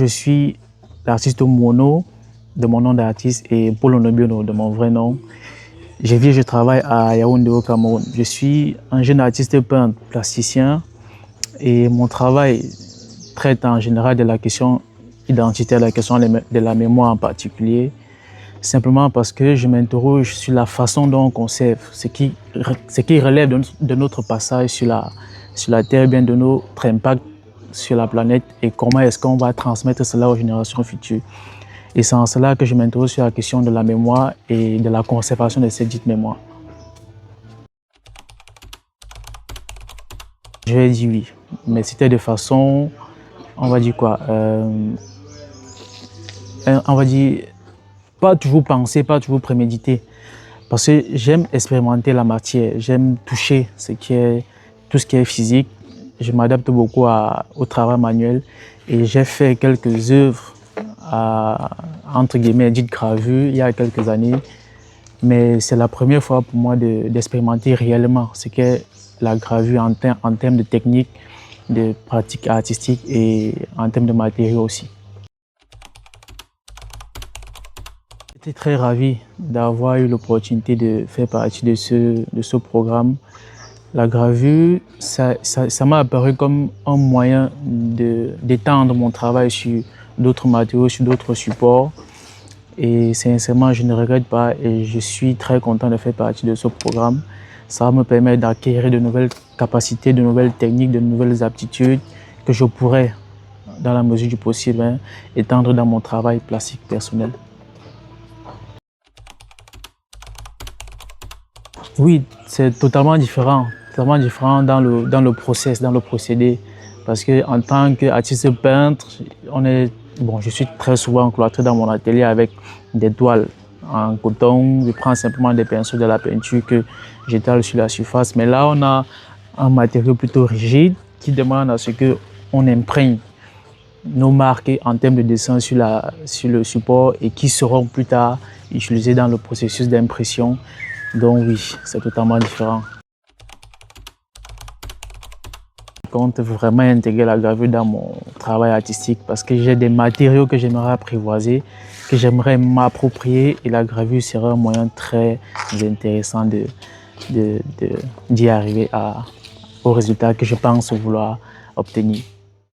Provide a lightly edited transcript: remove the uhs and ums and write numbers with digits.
je suis l'artiste Mono de mon nom d'artiste et Paul Onobiono de mon vrai nom. Je vis et je travaille à Yaoundé au Cameroun. Je suis un jeune artiste peintre plasticien et mon travail traite en général de la question identitaire, la question de la mémoire en particulier, simplement parce que je m'interroge sur la façon dont on conserve ce qui relève de notre passage sur la Terre, bien de notre impact sur la planète et comment est-ce qu'on va transmettre cela aux générations futures. Et c'est en cela que je m'interroge sur la question de la mémoire et de la conservation de cette dite mémoire. Je vais dire oui, mais c'était de façon, on va dire quoi, on va dire pas toujours penser, pas toujours préméditer. Parce que j'aime expérimenter la matière, j'aime toucher tout ce qui est physique. Je m'adapte beaucoup au travail manuel et j'ai fait quelques œuvres entre guillemets dites gravures il y a quelques années. Mais c'est la première fois pour moi d'expérimenter réellement ce qu'est la gravure en termes de technique, de pratique artistique et en termes de matériaux aussi. J'étais très ravi d'avoir eu l'opportunité de faire partie de ce programme. La gravure, ça m'a apparu comme un moyen d'étendre mon travail sur d'autres matériaux, sur d'autres supports. Et sincèrement, je ne regrette pas et je suis très content de faire partie de ce programme. Ça va me permettre d'acquérir de nouvelles capacités, de nouvelles techniques, de nouvelles aptitudes que je pourrais, dans la mesure du possible, étendre dans mon travail plastique personnel. Oui, c'est totalement différent dans le process, dans le procédé. Parce qu'en tant qu'artiste peintre, je suis très souvent cloîtré dans mon atelier avec des toiles en coton. Je prends simplement des pinceaux de la peinture que j'étale sur la surface. Mais là, on a un matériau plutôt rigide qui demande à ce qu'on imprègne nos marques en termes de dessin sur le support et qui seront plus tard utilisés dans le processus d'impression. Donc oui, c'est totalement différent. Je compte vraiment intégrer la gravure dans mon travail artistique parce que j'ai des matériaux que j'aimerais apprivoiser, que j'aimerais m'approprier et la gravure serait un moyen très intéressant d'y arriver au résultat que je pense vouloir obtenir.